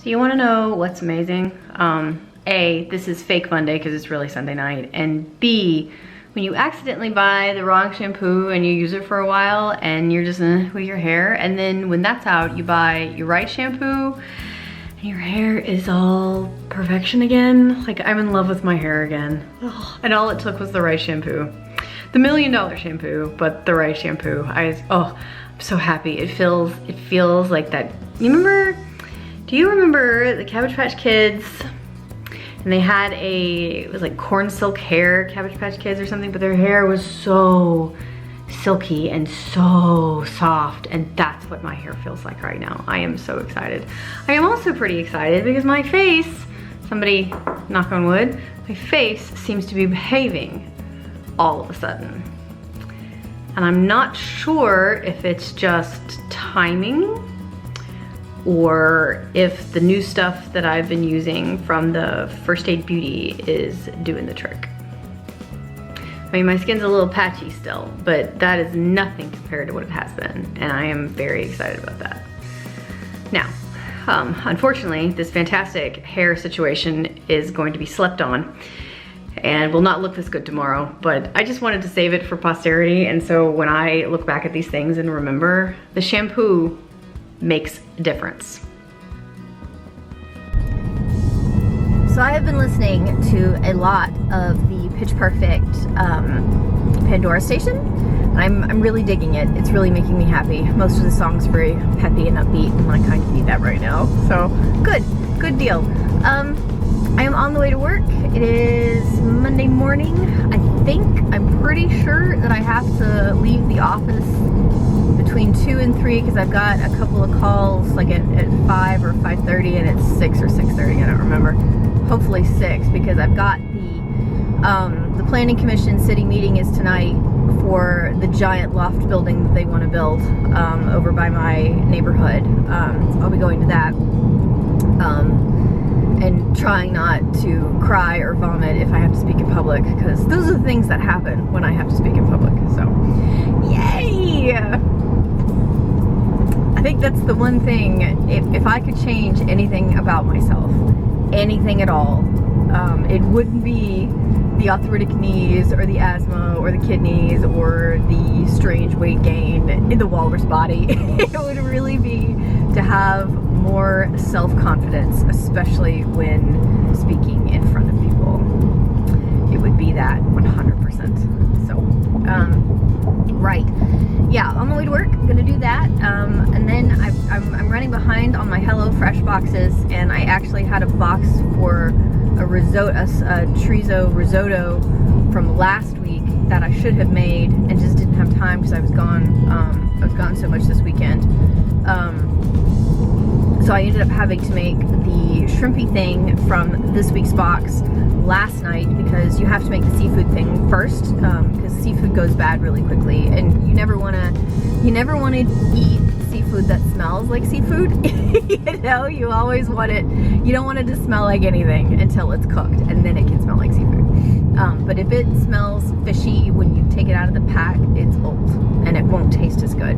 So you wanna know what's amazing? A, this is fake Monday because it's really Sunday night. And B, when you accidentally buy the wrong shampoo and you use it for a while and you're just with your hair, and then when that's out, you buy your right shampoo and your hair is all perfection again. Like, I'm in love with my hair again. Ugh. And all it took was the right shampoo. The $1 million shampoo, but the right shampoo. I'm so happy. It feels like that. Do you remember the Cabbage Patch Kids? And they had it was like corn silk hair, Cabbage Patch Kids or something, but their hair was so silky and so soft, and that's what my hair feels like right now. I am so excited. I am also pretty excited because my face, somebody knock on wood, my face seems to be behaving all of a sudden. And I'm not sure if it's just timing or if the new stuff that I've been using from the First Aid Beauty is doing the trick. I mean, my skin's a little patchy still, but that is nothing compared to what it has been, and I am very excited about that. Now, unfortunately, this fantastic hair situation is going to be slept on and will not look this good tomorrow, but I just wanted to save it for posterity, and so when I look back at these things and remember, the shampoo makes a difference. So I have been listening to a lot of the Pitch Perfect Pandora station, and I'm really digging it. It's really making me happy. Most of the songs are very peppy and upbeat, and I kind of need that right now. So good deal. I am on the way to work. It is Monday morning. I'm pretty sure that I have to leave the office between 2 and 3 because I've got a couple of calls like at 5 or 5:30 and it's 6 or 6:30, I don't remember. Hopefully 6, because I've got the Planning Commission city meeting is tonight for the giant loft building that they want to build over by my neighborhood. So I'll be going to that and trying not to cry or vomit if I have to speak in public, because those are the things that happen when I have to speak in public. So yay! I think that's the one thing, if I could change anything about myself, anything at all, it wouldn't be the arthritic knees or the asthma or the kidneys or the strange weight gain in the walrus body. It would really be to have more self-confidence, especially when speaking in front of people. It would be that 100%. So, right. Yeah, on the way to work, I'm gonna do that, and then I'm running behind on my HelloFresh boxes, and I actually had a box for a chorizo risotto from last week that I should have made and just didn't have time because I was gone so much this weekend. So I ended up having to make the shrimpy thing from this week's box last night because you have to make the seafood thing first, because seafood goes bad really quickly, and you never want to eat seafood that smells like seafood. You know, you always want it, you don't want it to smell like anything until it's cooked, and then it can smell like seafood. But if it smells fishy when you take it out of the pack, it's old and it won't taste as good.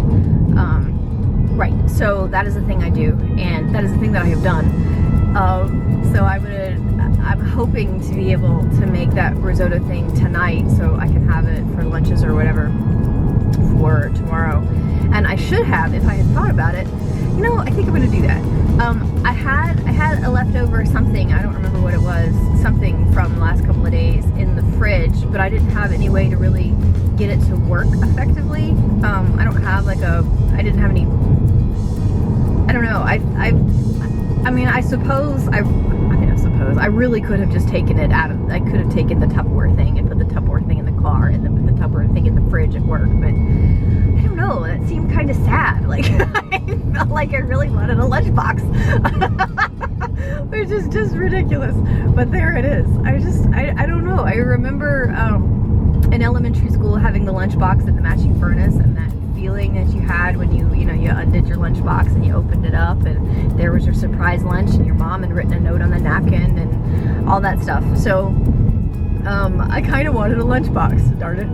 Right, so that is the thing I do, and that is the thing that I have done. So I'm hoping to be able to make that risotto thing tonight so I can have it for lunches or whatever for tomorrow. And I should have, if I had thought about it, you know, I think I'm gonna do that. I had a leftover something, I don't remember what it was, something from the last couple of days in the fridge, but I didn't have any way to really get it to work effectively. I don't have like I didn't have any, I don't know, I suppose I really could have just taken it out of, I could have taken the Tupperware thing and put the Tupperware thing in the car and then put the Tupperware thing in the fridge at work, but I don't know, that seemed kind of sad. Like, I felt like I really wanted a lunchbox, which is just ridiculous, but there it is. I don't know, I remember in elementary school having the lunchbox at the matching furnace, and that feeling that you had when you undid your lunchbox and you opened it up and there was your surprise lunch and your mom had written a note on the napkin and all that stuff. So I kind of wanted a lunchbox, darn it.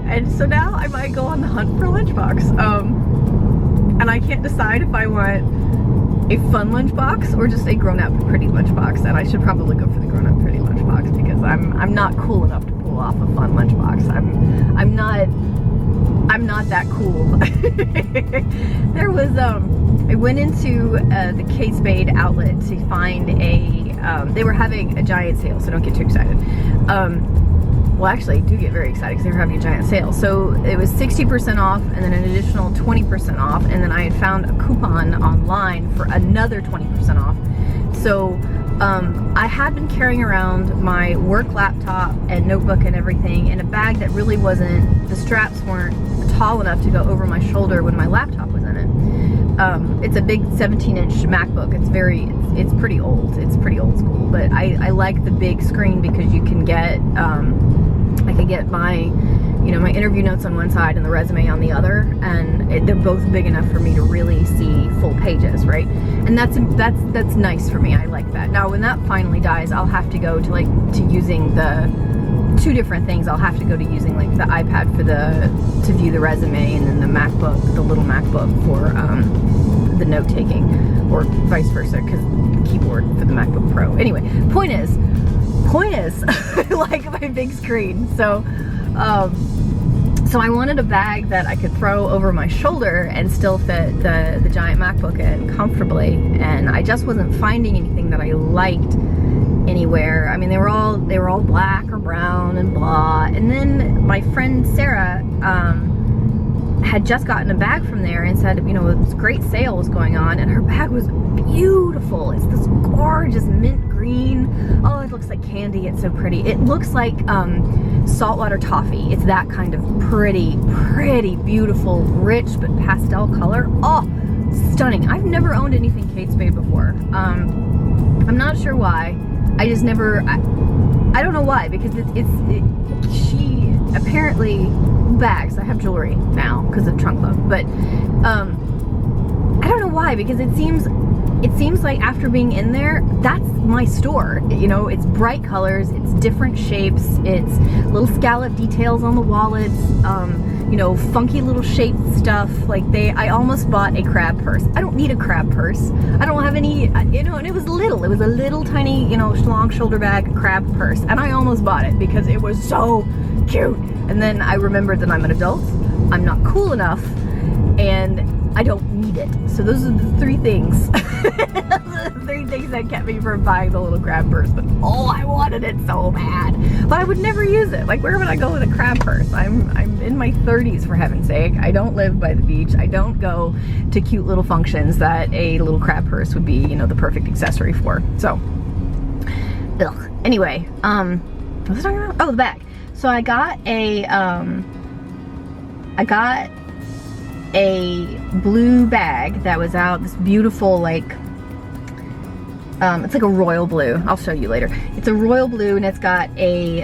And so now I might go on the hunt for a lunchbox. And I can't decide if I want a fun lunchbox or just a grown-up pretty lunchbox, and I should probably go for the grown-up pretty lunchbox because I'm not cool enough to pull off a fun lunchbox. I'm not that cool. There was I went into the Kate Spade outlet to find they were having a giant sale, so don't get too excited. Well, actually, do get very excited because they were having a giant sale. So it was 60% off and then an additional 20% off, and then I had found a coupon online for another 20% off. So I had been carrying around my work laptop and notebook and everything in a bag that really wasn't, the straps weren't tall enough to go over my shoulder when my laptop was in it. It's a big 17-inch MacBook. It's pretty old. It's pretty old school, but I like the big screen because you can get, I could get my, my interview notes on one side and the resume on the other, and they're both big enough for me to really see full pages, right? And that's nice for me. I like that. Now, when that finally dies, I'll have to go to using the two different things. I'll have to go to using like the iPad to view the resume, and then the MacBook, the little MacBook for the note taking, or vice versa, because the keyboard for the MacBook Pro. Anyway, point is, I like my big screen. So I wanted a bag that I could throw over my shoulder and still fit the giant MacBook in comfortably, and I just wasn't finding anything that I liked anywhere. I mean, they were all black or brown and blah. And then my friend Sarah had just gotten a bag from there and said, this great sale was going on, and her bag was beautiful. It's this gorgeous mint green. Oh, it looks like candy. It's so pretty. It looks like saltwater toffee. It's that kind of pretty, beautiful, rich but pastel color. Oh, stunning. I've never owned anything Kate Spade before. I'm not sure why. I just never, I don't know why, because she apparently bags. I have jewelry now because of Trunk Club, but I don't know why, because it seems like after being in there, that's my store. It's bright colors, it's different shapes, it's little scallop details on the wallets, funky little shaped stuff. I almost bought a crab purse. I don't need a crab purse. I don't have any, and it was little. It was a little tiny, long shoulder bag crab purse, and I almost bought it because it was so cute. And then I remembered that I'm an adult, I'm not cool enough, and I don't need it. So those are the three things. Three things that kept me from buying the little crab purse. But oh, I wanted it so bad. But I would never use it. Where would I go with a crab purse? I'm in my 30s, for heaven's sake. I don't live by the beach. I don't go to cute little functions that a little crab purse would be, the perfect accessory for. So, ugh. Anyway, what was I talking about? Oh, the bag. So I got a blue bag that was out, this beautiful, it's like a royal blue. I'll show you later. It's a royal blue, and it's got a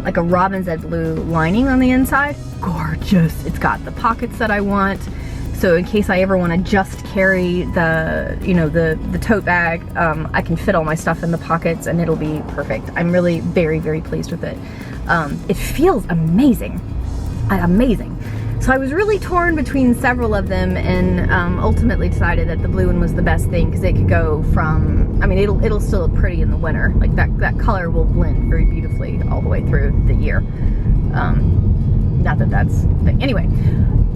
like a robin's egg blue lining on the inside. Gorgeous. It's got the pockets that I want, so in case I ever want to just carry the tote bag, I can fit all my stuff in the pockets and it'll be perfect. I'm really very, very pleased with it. It feels amazing. Amazing. So I was really torn between several of them, and ultimately decided that the blue one was the best thing, because it could go from, it'll still look pretty in the winter. That color will blend very beautifully all the way through the year. Not that that's the thing.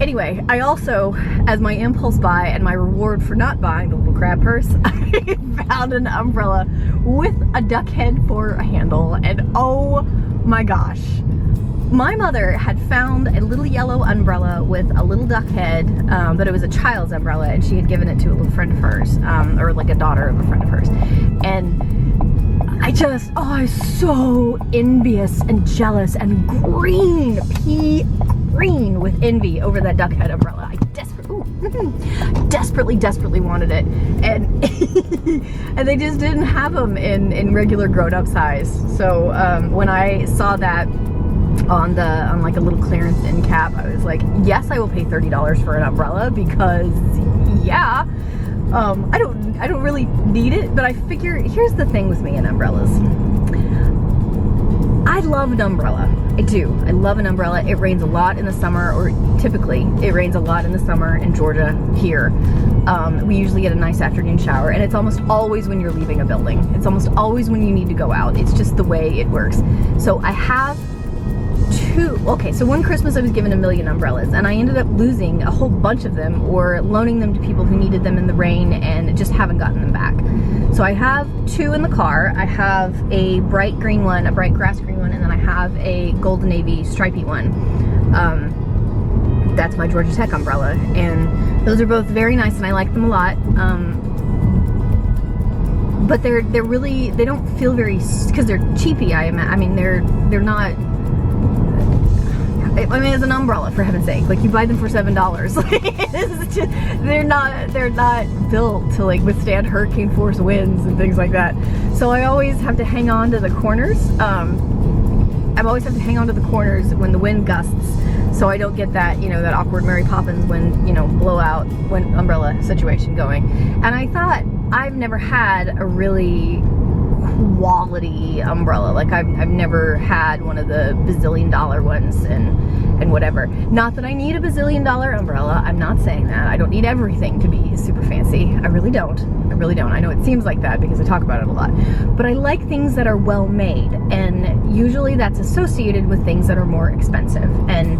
Anyway, I also, as my impulse buy and my reward for not buying the little crab purse, I found an umbrella with a duck head for a handle, and oh my gosh. My mother had found a little yellow umbrella with a little duck head, but it was a child's umbrella, and she had given it to a little friend of hers, or like a daughter of a friend of hers. And I was so envious and jealous and pea green with envy over that duck head umbrella. I desperately wanted it, and and they just didn't have them in regular grown-up size. So when I saw that on like a little clearance end cap, I was like, yes, I will pay $30 for an umbrella, because yeah, I don't really need it, but I figure, here's the thing with me and umbrellas. I love an umbrella. I do. I love an umbrella. It rains a lot in the summer, or typically it rains a lot in the summer in Georgia here. We usually get a nice afternoon shower, and it's almost always when you're leaving a building. It's almost always when you need to go out. It's just the way it works. So I have so one Christmas I was given 1 million umbrellas, and I ended up losing a whole bunch of them or loaning them to people who needed them in the rain and just haven't gotten them back. So I have 2 in the car. I have a bright green one, a bright grass green one, and then I have a golden navy stripy one. That's my Georgia Tech umbrella, and those are both very nice and I like them a lot. But they're really, they don't feel very, because they're cheapy. I mean they're not, I mean, it's an umbrella, for heaven's sake. Like, you buy them for $7. Like, this is just, they're not built to like withstand hurricane force winds and things like that. So I always have to hang on to the corners. I always have to hang on to the corners when the wind gusts, so I don't get that, you know, that awkward Mary Poppins wind, you know, blowout wind umbrella situation going. And I thought, I've never had a really quality umbrella. Like, I've never had one of the bazillion-dollar ones and whatever. Not that I need a bazillion-dollar umbrella. I'm not saying that. I don't need everything to be super fancy. I really don't. I really don't. I know it seems like that because I talk about it a lot. But I like things that are well made, and usually that's associated with things that are more expensive. And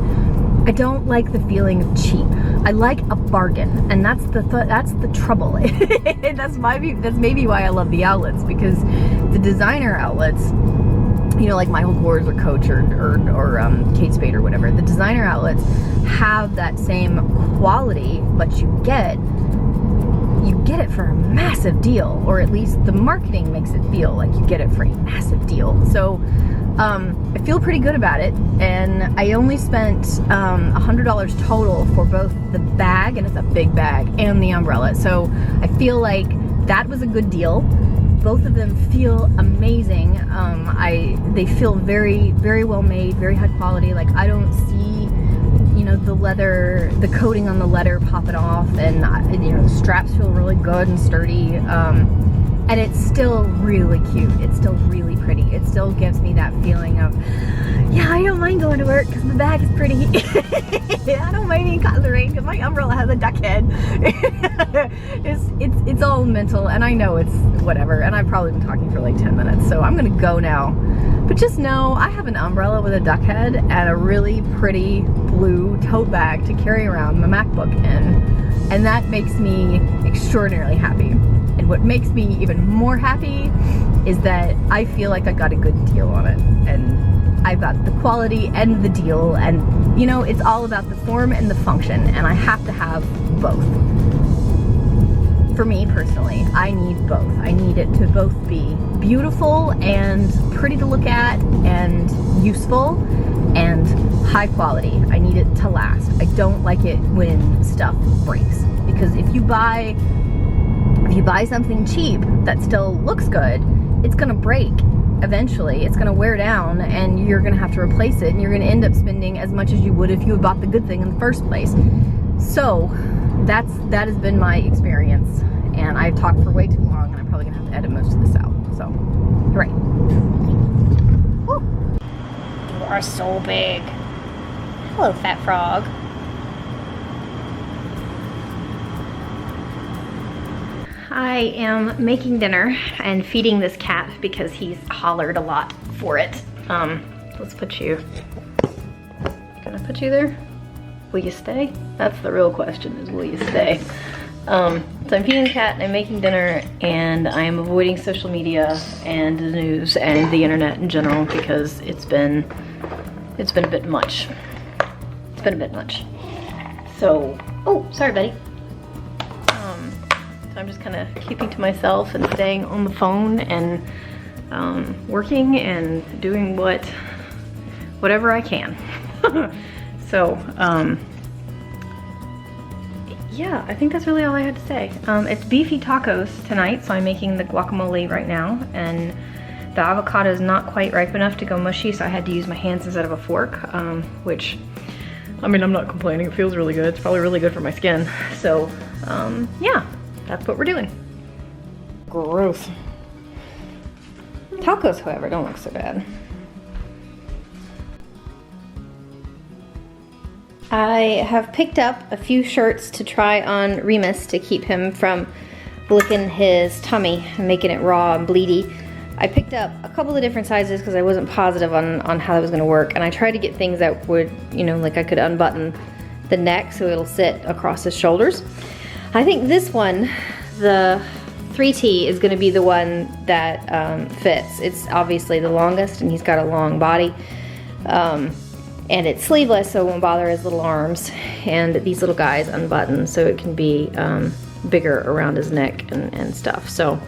I don't like the feeling of cheap. I like a bargain, and that's the trouble. That's maybe why I love the outlets, because the designer outlets, you know, like Michael Kors or Coach or Kate Spade or whatever, the designer outlets have that same quality, but you get it for a massive deal, or at least the marketing makes it feel like you get it for a massive deal. So I feel pretty good about it, and I only spent $100 total for both the bag, and it's a big bag, and the umbrella. So I feel like that was a good deal. Both of them feel amazing. They feel very, very well made, very high quality. Like, I don't see, you know, the coating on the leather popping off, and you know, the straps feel really good and sturdy. And it's still really cute. It's still really pretty. It still gives me that feeling of, yeah, I don't mind going to work because the bag is pretty. I don't mind being caught in the rain because my umbrella has a duck head. It's all mental, and I know it's whatever, and I've probably been talking for like 10 minutes, so I'm gonna go now. But just know I have an umbrella with a duck head and a really pretty blue tote bag to carry around my MacBook in, and that makes me extraordinarily happy. And what makes me even more happy is that I feel like I got a good deal on it, and I got the quality and the deal, and you know, it's all about the form and the function, and I have to have both. For me personally, I need both. I need it to both be beautiful and pretty to look at and useful and high quality. I need it to last. I don't like it when stuff breaks, because if you buy something cheap that still looks good, it's gonna break eventually. It's gonna wear down, and you're gonna have to replace it, and you're gonna end up spending as much as you would if you had bought the good thing in the first place. So that has been my experience, and I've talked for way too long, and I'm probably gonna have to edit most of this out. So, hooray. Woo. You are so big. Hello, fat frog. I am making dinner and feeding this cat because he's hollered a lot for it. Let's put you, can I put you there? Will you stay? That's the real question, is will you stay? So I'm feeding the cat and I'm making dinner, and I am avoiding social media and the news and the internet in general because it's been a bit much. It's been a bit much. So, oh, sorry, buddy. So I'm just kind of keeping to myself and staying on the phone and working and doing whatever I can. So, yeah, I think that's really all I had to say. It's beefy tacos tonight, so I'm making the guacamole right now, and the avocado is not quite ripe enough to go mushy, so I had to use my hands instead of a fork, which, I mean, I'm not complaining. It feels really good. It's probably really good for my skin. So, yeah, that's what we're doing. Gross. Tacos, however, don't look so bad. I have picked up a few shirts to try on Remus to keep him from licking his tummy and making it raw and bleedy. I picked up a couple of different sizes because I wasn't positive on how that was gonna work, and I tried to get things that would, you know, like I could unbutton the neck so it'll sit across his shoulders. I think this one, the 3T, is gonna be the one that fits. It's obviously the longest, and he's got a long body. And it's sleeveless, so it won't bother his little arms. And these little guys unbutton, so it can be bigger around his neck and stuff. So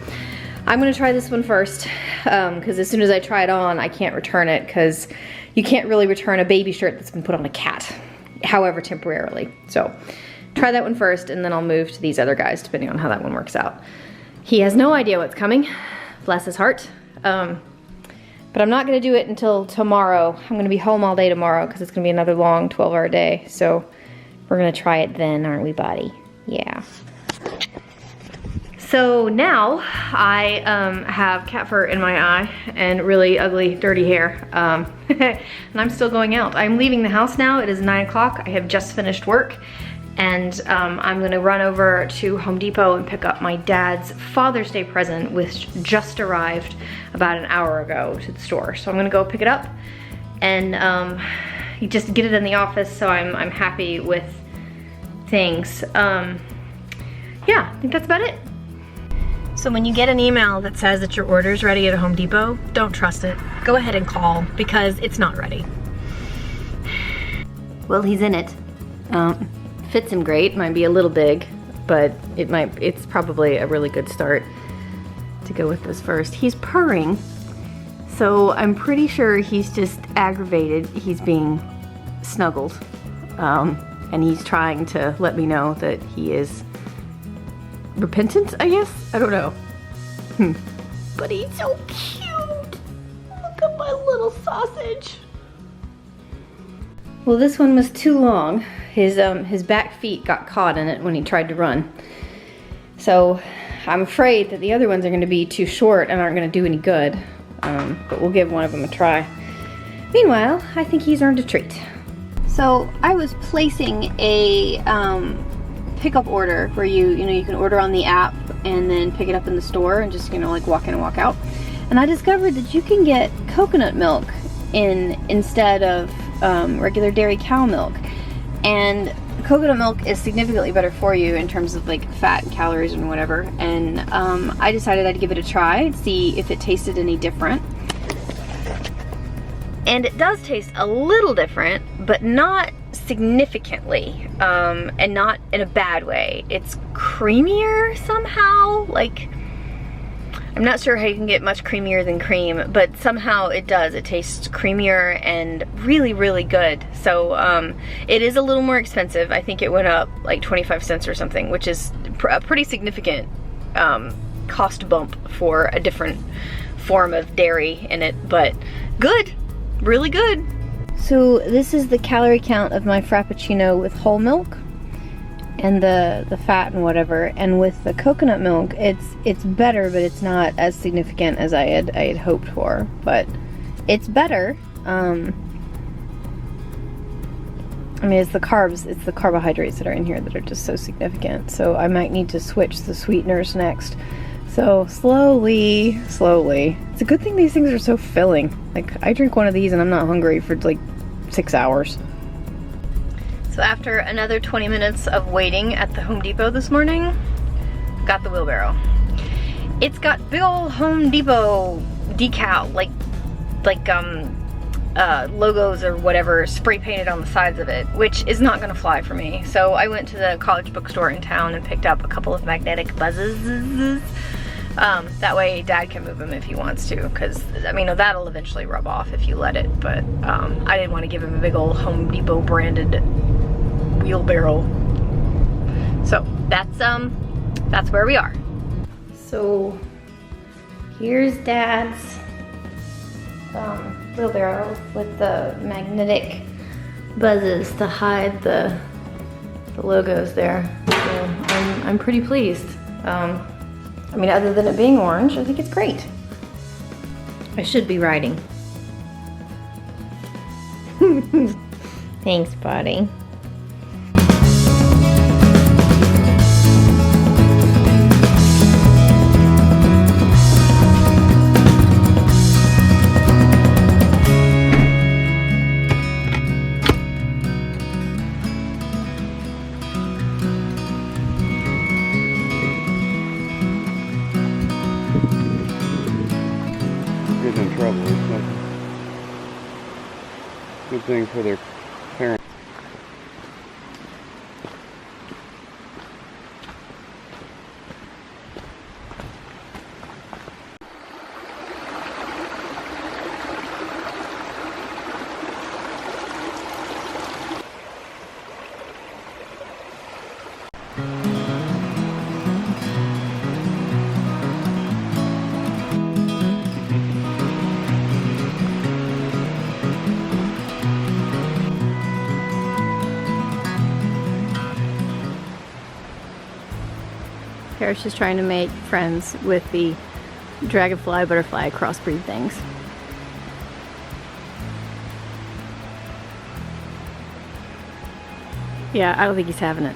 I'm gonna try this one first, because as soon as I try it on, I can't return it, because you can't really return a baby shirt that's been put on a cat, however temporarily. So try that one first, and then I'll move to these other guys, depending on how that one works out. He has no idea what's coming, bless his heart. But I'm not gonna do it until tomorrow. I'm gonna be home all day tomorrow because it's gonna be another long 12-hour day. So we're gonna try it then, aren't we, buddy? Yeah. So now I have cat fur in my eye and really ugly, dirty hair. And I'm still going out. I'm leaving the house now. It is 9 o'clock. I have just finished work. And I'm gonna run over to Home Depot and pick up my dad's Father's Day present, which just arrived about an hour ago to the store. So I'm gonna go pick it up and just get it in the office, so I'm happy with things. Yeah, I think that's about it. So when you get an email that says that your order's ready at Home Depot, don't trust it. Go ahead and call, because it's not ready. Well, he's in it. Fits him great, might be a little big, but it's probably a really good start to go with this first. He's purring, so I'm pretty sure he's just aggravated. He's being snuggled, and he's trying to let me know that he is repentant, I guess? I don't know. But he's so cute. Look at my little sausage. Well, this one was too long. His back feet got caught in it when he tried to run. So I'm afraid that the other ones are gonna be too short and aren't gonna do any good. But we'll give one of them a try. Meanwhile, I think he's earned a treat. So I was placing a pickup order where you can order on the app and then pick it up in the store and just, like walk in and walk out. And I discovered that you can get coconut milk instead of regular dairy cow milk. And coconut milk is significantly better for you in terms of like fat and calories and whatever. And I decided I'd give it a try, see if it tasted any different. And it does taste a little different, but not significantly, and not in a bad way. It's creamier somehow, like, I'm not sure how you can get much creamier than cream, but somehow it does. It tastes creamier and really, really good. So it is a little more expensive. I think it went up like 25 cents or something, which is a pretty significant cost bump for a different form of dairy in it, but good, really good. So this is the calorie count of my Frappuccino with whole milk and the fat and whatever, and with the coconut milk it's better, but it's not as significant as I had hoped for, but it's better. I mean, it's the carbs, it's the carbohydrates that are in here that are just so significant, so I might need to switch the sweeteners next. So slowly. It's a good thing these things are so filling. Like, I drink one of these and I'm not hungry for like 6 hours. So after another 20 minutes of waiting at the Home Depot this morning, got the wheelbarrow. It's got big old Home Depot decal, like logos or whatever spray painted on the sides of it, which is not gonna fly for me. So I went to the college bookstore in town and picked up a couple of magnetic buzzes. That way Dad can move them if he wants to, because I mean, that'll eventually rub off if you let it, but I didn't want to give him a big old Home Depot branded wheelbarrow. So that's where we are. So here's Dad's wheelbarrow with the magnetic buzzes to hide the logos there. So I'm pretty pleased. I mean, other than it being orange, I think it's great. I should be riding. Thanks, buddy. good thing for their parents. Keres is trying to make friends with the dragonfly butterfly crossbreed things. Yeah, I don't think he's having it.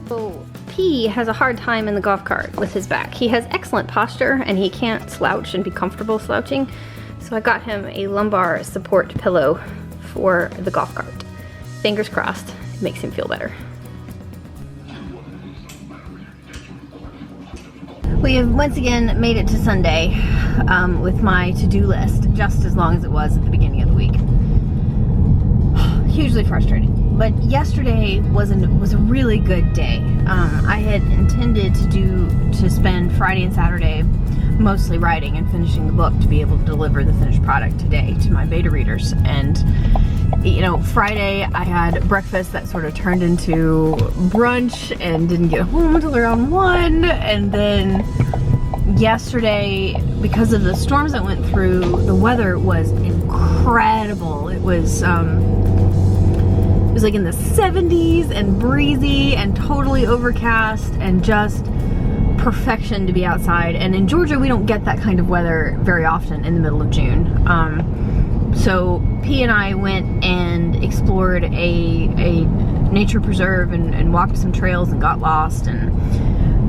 So P has a hard time in the golf cart with his back. He has excellent posture and he can't slouch and be comfortable slouching. So I got him a lumbar support pillow for the golf cart. Fingers crossed, it makes him feel better. We have once again made it to Sunday with my to-do list, just as long as it was at the beginning of the week. Hugely frustrating. But yesterday was a really good day. I had intended to spend Friday and Saturday mostly writing and finishing the book to be able to deliver the finished product today to my beta readers. And you know, Friday I had breakfast that sort of turned into brunch and didn't get home until around 1. And then yesterday, because of the storms that went through, the weather was incredible. It was like in the 70s and breezy and totally overcast and just perfection to be outside. And in Georgia, we don't get that kind of weather very often in the middle of June. So P and I went and explored a nature preserve and walked some trails and got lost and,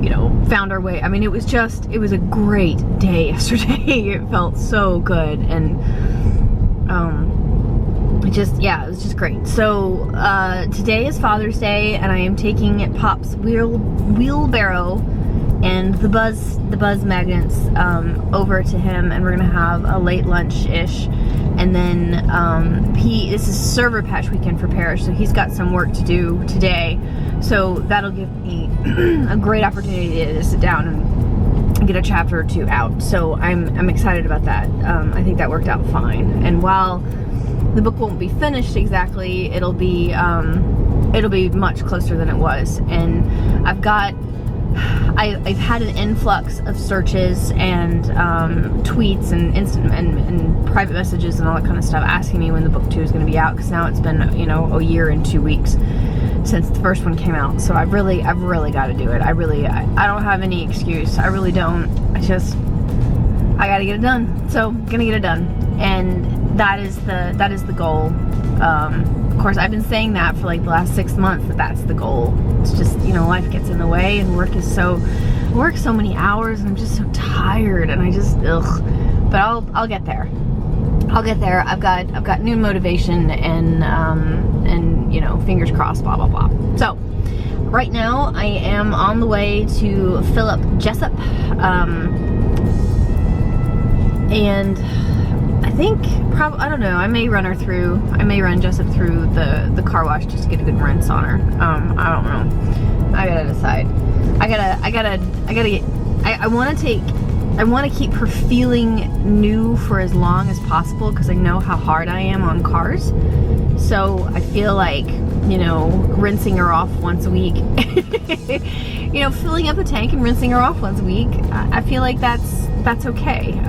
you know, found our way. I mean, it was a great day yesterday. It felt so good. And it was just great. So today is Father's Day and I am taking Pop's wheelbarrow and the buzz magnets over to him, and we're gonna have a late lunch-ish. And then this is server patch weekend for Parrish, so he's got some work to do today. So that'll give me a great opportunity to sit down and get a chapter or two out. So I'm excited about that. I think that worked out fine. And while the book won't be finished exactly, it'll be much closer than it was. And I've had an influx of searches and tweets and instant and private messages and all that kind of stuff asking me when the book 2 is going to be out, because now it's been, you know, a year and 2 weeks since the first one came out. So I've really got to do it. I don't have any excuse. I really don't. I gotta get it done. So I'm gonna get it done, and that is the goal. Of course, I've been saying that for like the last 6 months, that's the goal. It's just, you know, life gets in the way and work so many hours and I'm just so tired and I just, ugh. But I'll get there. I'll get there. I've got new motivation and you know, fingers crossed, blah, blah, blah. So right now I am on the way to Philip Jessup. And I think I don't know, I may run Jessup through the car wash just to get a good rinse on her. I don't know. I gotta decide. I want to keep her feeling new for as long as possible because I know how hard I am on cars. So I feel like, you know, rinsing her off once a week, you know, filling up the tank and rinsing her off once a week, I feel like that's okay.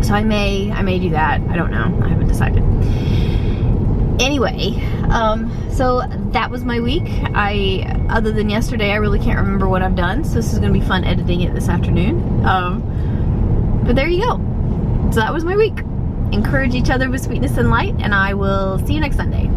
So I may do that. I don't know. I haven't decided. Anyway, so that was my week. Other than yesterday, I really can't remember what I've done. So this is gonna be fun editing it this afternoon. But there you go. So that was my week. Encourage each other with sweetness and light, and I will see you next Sunday.